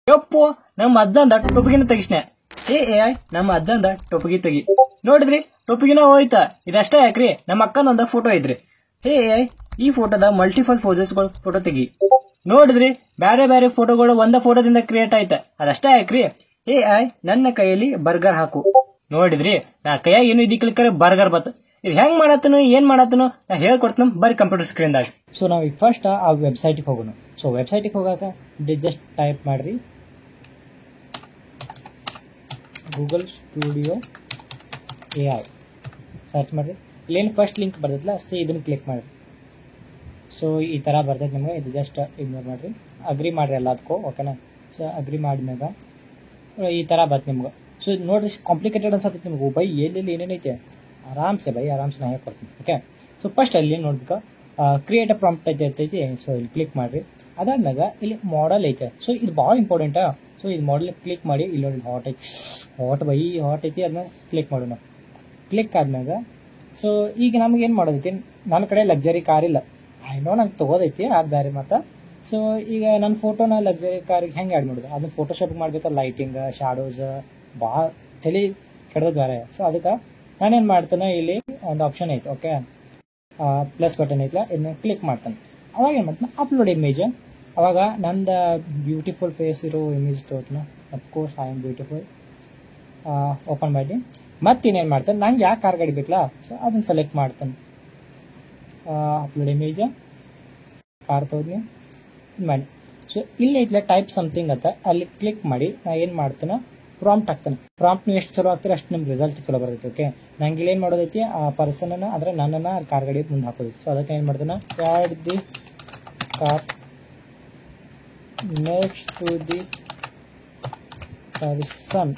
ಯಪ್ಪು ನಮ್ಮ ಅಜ್ಜಂದ ಟೊಪ್ಪಿಗಿನ ತೆಗಿಸ್ನೆ. AI ನಮ್ಮ ಅಜ್ಜಂದ ಟೊಪ್ಪಿಗೆ ತೆಗಿ. ನೋಡಿದ್ರಿ ಟೊಪ್ಪಿಗಿನ ಹೋಯ್ತಾ. ಇದಷ್ಟೇ ಯಾಕ್ರಿ, ನಮ್ಮ ಅಕ್ಕನೊಂದ ಫೋಟೋ ಐತ್ರಿ. AI ಈ ಫೋಟೋದ ಮಲ್ಟಿಪಲ್ ಪೋಸಸ್ಗಳು ಫೋಟೋ ತೆಗಿ. ನೋಡಿದ್ರಿ ಬ್ಯಾರೆ ಬ್ಯಾರೆ ಫೋಟೋಗಳು ಒಂದ ಫೋಟೋದಿಂದ ಕ್ರಿಯೇಟ್ ಆಯ್ತ. ಅದಷ್ಟೇ ಯಾಕ್ರಿ, AI ನನ್ನ ಕೈಯಲ್ಲಿ ಬರ್ಗರ್ ಹಾಕು. ನೋಡಿದ್ರಿ ನಾ ಕೈಯಾಗ ಏನು ಇದಕ್ಕೆ ಬರ್ಗರ್ ಬತ್ತ. ಇದು ಹೆಂಗ್ ಮಾಡತ್ತನು ಏನ್ ಮಾಡತ್ತನು ನಾ ಹೇಳ್ಕೊಡ್ತನ ಬರ್ರಿ ಕಂಪ್ಯೂಟರ್ ಸ್ಕ್ರೀನ್ದಾಗ. ಸೊ ನಾವು ಈಗ ಫಸ್ಟ್ ಆ ವೆಬ್ಸೈಟಿಗೆ ಹೋಗೋಣ. ಸೊ ವೆಬ್ಸೈಟಿಗೆ ಹೋಗಾಕ ಜಸ್ಟ್ ಟೈಪ್ ಮಾಡ್ರಿ ಗೂಗಲ್ ಸ್ಟುಡಿಯೋ AI ಸರ್ಚ್ ಮಾಡ್ರಿ. ಇಲ್ಲೇನು ಫಸ್ಟ್ ಲಿಂಕ್ ಬರ್ತೈತಲ್ಲ ಇದನ್ನ ಕ್ಲಿಕ್ ಮಾಡ್ರಿ. ಸೊ ಈ ಥರ ಬರ್ತೈತೆ ನಿಮ್ಗೆ. ಇದು ಜಸ್ಟ್ ಇಗ್ನೋರ್ ಮಾಡ್ರಿ, ಅಗ್ರಿ ಮಾಡ್ರಿ ಎಲ್ಲದಕ್ಕೂ, ಓಕೆನಾ. ಸೊ ಅಗ್ರಿ ಮಾಡಿದ್ಮ್ಯಾಗ ಈ ಥರ ಬರ್ತದೆ ನಿಮ್ಗೆ. ಸೊ ನೋಡ್ರಿ ಕಾಂಪ್ಲಿಕೇಟೆಡ್ ಅನ್ಸತ್ತೆ ನಿಮ್ಗೆ. ಬೈ ಎಲ್ಲೆಲ್ಲಿ ಏನೇನೈತೆ ಆರಾಮ್ಸೆ ನಾ ಹೇಳ್ಕೊಡ್ತೀನಿ, ಓಕೆ. ಸೊ ಫಸ್ಟ್ ಅಲ್ಲಿ ನೋಡ್ಬೇಕು ಕ್ರಿಯೇಟ್ ಅ ಪ್ರಾಂಪ್ಟ್ ಐತೈತಿ. ಸೊ ಇಲ್ಲಿ ಕ್ಲಿಕ್ ಮಾಡ್ರಿ. ಅದಾದ್ಮ್ಯಾಗ ಇಲ್ಲಿ ಮಾಡೆಲ್ ಐತೆ. ಸೊ ಇದು ಭಾಳ ಇಂಪಾರ್ಟೆಂಟಾ. ಸೊ ಇದು ಮಾಡೆಲ್ ಕ್ಲಿಕ್ ಮಾಡಿ. ಇಲ್ಲಿ ನೋಡಿ ಹಾಟ್ ಐತಿ ಅದನ್ನ ಕ್ಲಿಕ್ ಮಾಡೋಣ. ಕ್ಲಿಕ್ ಆದ್ಮ್ಯಾಗ ಸೊ ಈಗ ನಮ್ಗೆ ಏನು ಮಾಡೋದೈತಿ, ನನ್ನ ಕಡೆ ಲಕ್ಸರಿ ಕಾರ್ ಇಲ್ಲ, ನಂಗೆ ತೊಗೋದೈತಿ ಅದು ಬೇರೆ ಮಾತಾ. ಸೊ ಈಗ ನನ್ನ ಫೋಟೋನ ಲಕ್ಸರಿ ಕಾರಿಗೆ ಹೆಂಗೆ ಆ್ಯಡ್ ಮಾಡೋದು, ಅದನ್ನ ಫೋಟೋಶಾಪ್ ಮಾಡ್ಬೇಕಾದ್ರೆ ಲೈಟಿಂಗ್ ಶಾಡೋಸ್ ಭಾಳ ತಲೆ ಕೆಡೋದು ಬೇರೆ. ಸೊ ಅದಕ್ಕೆ ನಾನೇನು ಮಾಡ್ತೇನೆ, ಇಲ್ಲಿ ಒಂದು ಆಪ್ಷನ್ ಐತೆ, ಓಕೆ, ಪ್ಲಸ್ ಬಟನ್ ಐತಲ್ಲ, ಇದನ್ನ ಕ್ಲಿಕ್ ಮಾಡ್ತಾನೆ. ಅವಾಗ ಏನು ಮಾಡ್ತಾನೆ, ಅಪ್ಲೋಡ್ ಇಮೇಜ್. ಅವಾಗ ನಂದು ಬ್ಯೂಟಿಫುಲ್ ಫೇಸ್ ಇರೋ ಇಮೇಜ್ ತಗೋತಾನೆ. Of course I am beautiful. Open ಮಾಡಿ ಮತ್ತಿನ್ನೇನು ಮಾಡ್ತಾನೆ, ನಂಗೆ ಯಾಕೆ ಕಾರ್ ಗಾಡಿ ಬೇಕಲ್ಲ, ಸೊ ಅದನ್ನು ಸೆಲೆಕ್ಟ್ ಮಾಡ್ತಾನೆ. ಅಪ್ಲೋಡ್ ಇಮೇಜ್ ಕಾರ್ ತಗೋದ್ನಿ ಮಾಡಿ. ಸೊ ಇಲ್ಲಿ ಐತ್ಲ ಟೈಪ್ ಸಮಥಿಂಗ್ ಅಂತ, ಅಲ್ಲಿ ಕ್ಲಿಕ್ ಮಾಡಿ ನಾ ಏನು ಮಾಡ್ತಾನೆ, ಪ್ರಾಂಪ್ಟ್ ಹಾಕ್ತಾನೆ. ಪ್ರಾಂಪ್ಟ್ ನೀವು ಎಷ್ಟು ಚಲೋ ಆಗ್ತೀರ ಅಷ್ಟು ನಿಮ್ಗೆ ರಿಸಲ್ಟ್ ಚಲೋ ಬರ್ತೈತಿ, ಓಕೆ. ನಂಗೆ ಇಲ್ಲಿ ಏನು ಮಾಡೋದೈತಿ, ಆ ಪರ್ಸನ್ನ ಅಂದರೆ ನನ್ನನ್ನು ಕಾರ್ ಗಾಡಿ ಮುಂದೆ ಹಾಕೋದೈತಿ. ಸೊ ಅದಕ್ಕೆ ಏನು ಮಾಡ್ತಾನೆ, add the car next to the person,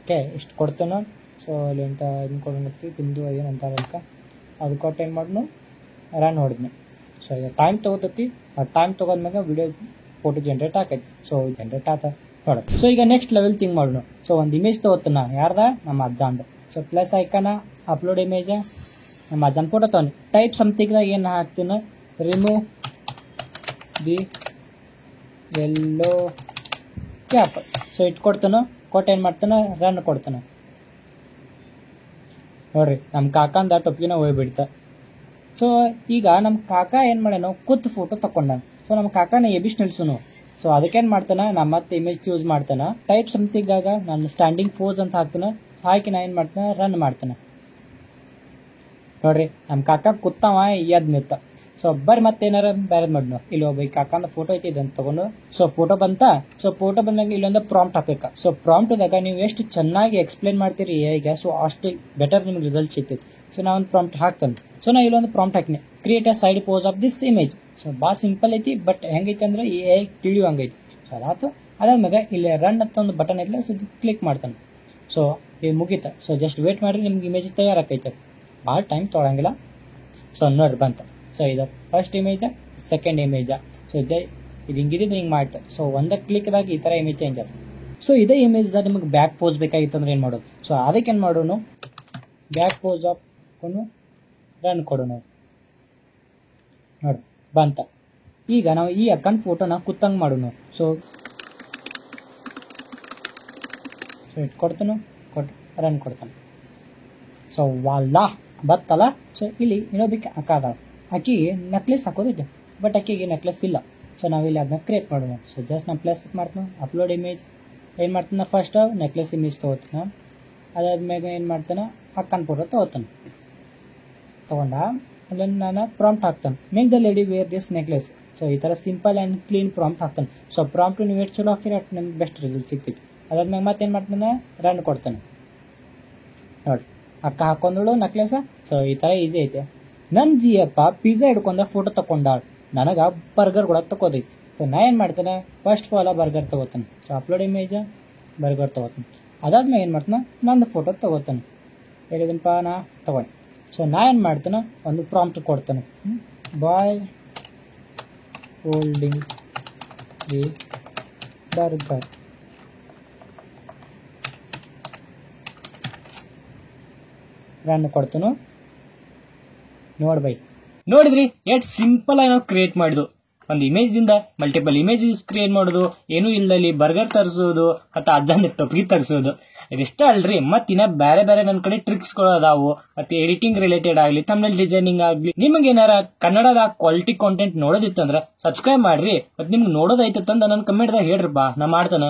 okay, ಇಷ್ಟು ಕೊಡ್ತಾನೆ. ಸೊ ಅಲ್ಲಿ ಅಂತ ಇದನ್ನ ಕೊಡೋಣ, ಬಿಂದು ಏನು ಅಂತಾರೆ ಅಂತ ಅದು ಕೊಟ್ಟು ಏನು ಮಾಡೋಣ, ರನ್ ಹೊಡೆದ್ನಿ. ಸೊ ಇದು ಟೈಮ್ ತೊಗೋತೈತಿ. ಆ ಟೈಮ್ ತೊಗೊಂಡ್ಮ್ಯಾಗ ವಿಡಿಯೋ ಫೋಟೋ ಜನ್ರೇಟ್ ಆಕೈತಿ. ಸೊ ಜನ್ರೇಟ್ ಆತ ನೋಡ. ಸೊ ಈಗ ನೆಕ್ಸ್ಟ್ ಲೆವೆಲ್ ಥಿಂಗ್ ಮಾಡೋಣ. ಸೊ ಒಂದು ಇಮೇಜ್ ತೊಗೋತಾನ, ಯಾರ್ದ, ನಮ್ಮ ಅಜ್ಜ ಅಂದ. ಸೊ ಪ್ಲಸ್ ಐಕನ ಅಪ್ಲೋಡ್ ಇಮೇಜ್, ನಮ್ಮ ಅಜ್ಜನ ಫೋಟೋ ತೊಗೊಂಡು ಟೈಪ್ ಸಮಥಿಂಗ್ದಾಗ ಏನು ಹಾಕ್ತೀನಿ, remove the yellow cap. So ಇಟ್ಕೊಡ್ತಾನೆ. ಕೊಟ್ಟು ಏನು ಮಾಡ್ತಾನೆ, ರನ್ ಕೊಡ್ತಾನೆ. ನೋಡ್ರಿ ನಮ್ಮ ಕಾಕಂದ ಟೊಪ್ಪಿನ ಹೋಗ್ಬಿಡ್ತ. ಸೊ ಈಗ ನಮ್ಮ ಕಾಕ ಏನು ಮಾಡ್ಯಾನ, ಕೂತ್ ಫೋಟೋ ತಕೊಂಡ. ಸೊ ನಮ್ಮ ಕಾಕನ ಎಬಿಸ್ ನಿಲ್ಸುನು. ಸೊ ಅದಕ್ಕೇನು ಮಾಡ್ತಾನೆ, ನಾ ಮತ್ತೆ ಇಮೇಜ್ ಚೂಸ್ ಮಾಡ್ತಾನೆ. ಟೈಪ್ ಸಮಥಿಂಗಾಗ ನಾನು ಸ್ಟ್ಯಾಂಡಿಂಗ್ ಪೋಸ್ ಅಂತ ಹಾಕ್ತಾನೆ. ಹಾಕಿ ನಾ ಏನು ಮಾಡ್ತಾನೆ, ರನ್ ಮಾಡ್ತಾನೆ. ನೋಡ್ರಿ ನಮ್ಮ ಕಾಕ ಕೂತಾವ ಎದ್ ನಿಂತ. ಸೊ ಬರ್ರಿ ಮತ್ತೇನಾರ ಬೇರೆ ಮಾಡೋಣ. ಇಲ್ಲಿ ಒಬ್ಬ ಕಾಕಂದ ಫೋಟೋ ಐತಿ, ಇದನ್ನು ತಗೊಂಡು ಸೊ ಫೋಟೋ ಬಂತ. ಸೊ ಫೋಟೋ ಬಂದಾಗ ಇಲ್ಲೊಂದು ಪ್ರಾಂಪ್ಟ್ ಹಾಕ್ಬೇಕು. ಸೊ ಪ್ರಾಂಪ್ಟ್ದಾಗ ನೀವು ಎಷ್ಟು ಚೆನ್ನಾಗಿ ಎಕ್ಸ್ಪ್ಲೇನ್ ಮಾಡ್ತೀರಿ ಈಗ, ಸೊ ಅಷ್ಟು ಬೆಟರ್ ನಿಮ್ಗೆ ರಿಸಲ್ಟ್ ಸಿಗ್ತೈತಿ. ಸೊ ನಾ ಒಂದು ಪ್ರಾಂಪ್ಟ್ ಹಾಕ್ತಾನೆ. ಸೊ ನಾ ಇಲ್ಲೊಂದು ಪ್ರಾಂಪ್ಟ್ ಹಾಕಿನಿ, create a side pose of this image. So ಭಾಳ ಸಿಂಪಲ್ ಐತಿ, ಬಟ್ ಹೆಂಗೈತಿ ಅಂದ್ರೆ AI ತಿಳಿಯುವಂಗೈತಿ. ಸೊ ಅದಾಯ್ತು. ಅದಾದ್ಮ್ಯಾಗ ಇಲ್ಲಿ ರನ್ ಅಂತ ಒಂದು ಬಟನ್ ಐತಿಲ್ಲ, ಸೊ ಕ್ಲಿಕ್ ಮಾಡ್ತಾನೆ. ಸೊ ಇದು ಮುಗೀತ. ಸೊ ಜಸ್ಟ್ ವೇಟ್ ಮಾಡಿರಿ, ನಿಮ್ಗೆ ಇಮೇಜ್ ತಯಾರಾಕೈತೆ. ಭಾಳ ಟೈಮ್ ತೊಗೊಳಂಗಿಲ್ಲ. ಸೊ ನೋಡ್ರಿ ಬಂತ. ಸೊ ಇದು first image, second image. So ಇದು ಹಿಂಗಿದ್ದು ಹಿಂಗೆ ಮಾಡ್ತಾರೆ. ಸೊ ಒಂದೇ ಕ್ಲಿಕ್ದಾಗ ಈ ಥರ ಇಮೇಜ್ ಚೇಂಜ್ ಆಗ್ತದೆ. ಸೊ ಇದೇ ಇಮೇಜ್ದಾಗ ನಿಮಗೆ ಬ್ಯಾಕ್ ಪೋಸ್ ಬೇಕಾಗಿತ್ತಂದ್ರೆ ಏನು ಮಾಡೋದು, ಸೊ ಅದಕ್ಕೆ ಏನು ಮಾಡೋಣ, ಬ್ಯಾಕ್ ಪೋಸ್ ಹಾಕೊಂಡು ರನ್ ಕೊಡೋಣ. ನೋಡಿ ಬಂತ. ಈಗ ನಾವು ಈ ಅಕ್ಕನ ಫೋಟೋನ ಕುತ್ತಂಗೆ ಮಾಡೋಣ. ಸೊ ಇಟ್ಕೊಡ್ತಾನು, ರನ್ ಕೊಡ್ತಾನೆ. ಸೊ ವಾಲ್ಲಾ ಬತ್ತಲ್ಲ. ಸೊ ಇಲ್ಲಿ ಇನ್ನೊಬ್ಬಕ್ಕೆ ಅಕ್ಕ ಅದಾವ, ಆಕಿಗೆ ನೆಕ್ಲೆಸ್ ಹಾಕೋದಿದೆ, ಬಟ್ ಆಕಿಗೆ ನೆಕ್ಲೆಸ್ ಇಲ್ಲ. ಸೊ ನಾವಿಲ್ಲಿ ಅದನ್ನ ಕ್ರಿಯೇಟ್ ಮಾಡೋಣ. ಸೊ ಜಸ್ಟ್ ನಾನು ಪ್ಲಸ್ ಮಾಡ್ತಾನೆ, ಅಪ್ಲೋಡ್ ಇಮೇಜ್. ಏನು ಮಾಡ್ತಾನೆ, ಫಸ್ಟ್ ನೆಕ್ಲೆಸ್ ಇಮೇಜ್ ತೊಗೋತಾನೆ. ಅದಾದ್ಮ್ಯಾಗ ಏನು ಮಾಡ್ತಾನೆ, ಅಕ್ಕನ ಫೋಟೋ ತೊಗೊಂಡ ಅಲ್ಲಿ ನಾನು ಪ್ರಾಂಪ್ಟ್ ಹಾಕ್ತಾನೆ, make the lady wear this necklace. So ಈ ಥರ ಸಿಂಪಲ್ ಆ್ಯಂಡ್ ಕ್ಲೀನ್ ಪ್ರಾಂಪ್ಟ್ ಹಾಕ್ತಾನೆ. ಸೊ ಪ್ರಾಂಪ್ಟ್ ನೀವು ಎಷ್ಟು ಚಲೋ ಹಾಕ್ತೀರಿ ಅಷ್ಟು ನಿಮ್ಗೆ ಬೆಸ್ಟ್ ರಿಸಲ್ಟ್ ಸಿಗ್ತೈತಿ. ಅದಾದ್ಮ್ಯಾಗ ಮತ್ತೇನು ಮಾಡ್ತಾನೆ, ರನ್ ಕೊಡ್ತಾನೆ. ನೋಡಿ ಅಕ್ಕ ಹಾಕೊಂಡಳು ನೆಕ್ಲೆಸ್. ಸೊ ಈ ಥರ ಈಸಿ ಐತೆ. ನನ್ನ ಜಿಯಪ್ಪ ಪಿಜ್ಜಾ ಹಿಡ್ಕೊಂಡ ಫೋಟೋ ತಗೊಂಡಾಳ, ನನಗೆ ಬರ್ಗರ್ ಕೂಡ ತಗೋದೈತಿ. ಸೊ ನಾ ಏನು ಮಾಡ್ತಾನೆ, ಫಸ್ಟ್ ಆಫ್ ಆಲ್ ಬರ್ಗರ್ ತೊಗೋತಾನೆ. ಸೊ ಅಪ್ಲೋಡ್ ಇಮೇಜ್ ಬರ್ಗರ್ ತೊಗೋತಾನೆ. ಅದಾದ್ಮೇಲೆ ಏನು ಮಾಡ್ತಾನೆ, ನಂದು ಫೋಟೋ ತೊಗೋತಾನೆ. ಹೇಳಿದನಪ್ಪ ನಾ ತೊಗೊಂಡು. ಸೊ ನಾ ಏನು ಮಾಡ್ತಾನೆ, ಒಂದು ಪ್ರಾಂಪ್ಟ್ ಕೊಡ್ತಾನೆ, ಬಾಯ್ ಹೋಲ್ಡಿಂಗ್ ದಿ ಬರ್ಗರ್. ರನ್ ಕೊಡ್ತಾನು. ನೋಡ್ ಬೈ, ನೋಡಿದ್ರಿ ಎಷ್ಟು ಸಿಂಪಲ್ ಆಗಿ ನಾವು ಕ್ರಿಯೇಟ್ ಮಾಡಿದ್ವು. ಒಂದು ಇಮೇಜ್ ದಿಂದ ಮಲ್ಟಿಪಲ್ ಇಮೇಜಸ್ ಕ್ರಿಯೇಟ್ ಮಾಡೋದು, ಏನೂ ಇಲ್ದಲ್ಲಿ ಬರ್ಗರ್ ತರಿಸೋದು ಮತ್ತು ಅಜ್ಜಂದ ಟೊಪ್ಗಿ ತರಿಸೋದು, ಇದಿಷ್ಟ ಅಲ್ರಿ. ಮತ್ ಇನ್ನ ಬೇರೆ ಬೇರೆ ನನ್ನ ಕಡೆ ಟ್ರಿಕ್ಸ್ ಗಳು ಅದಾವು. ಮತ್ತೆ ಎಡಿಟಿಂಗ್ ರಿಲೇಟೆಡ್ ಆಗ್ಲಿ, ಥಂಬ್ನೇಲ್ ಡಿಸೈನಿಂಗ್ ಆಗ್ಲಿ. ನಿಮಗೆ ಏನಾರ ಕನ್ನಡದ ಕ್ವಾಲಿಟಿ ಕಾಂಟೆಂಟ್ ನೋಡೋದಿತ್ತಂದ್ರ ಸಬ್ಸ್ಕ್ರೈಬ್ ಮಾಡ್ರಿ. ಮತ್ ನಿಮ್ಗೆ ನೋಡೋದೈತಂದ ನನ್ನ ಕಮೆಂಟ್ ದಾಗ ಹೇಳ್ರಪ್ಪ, ನಾ ಮಾಡ್ತಾನ.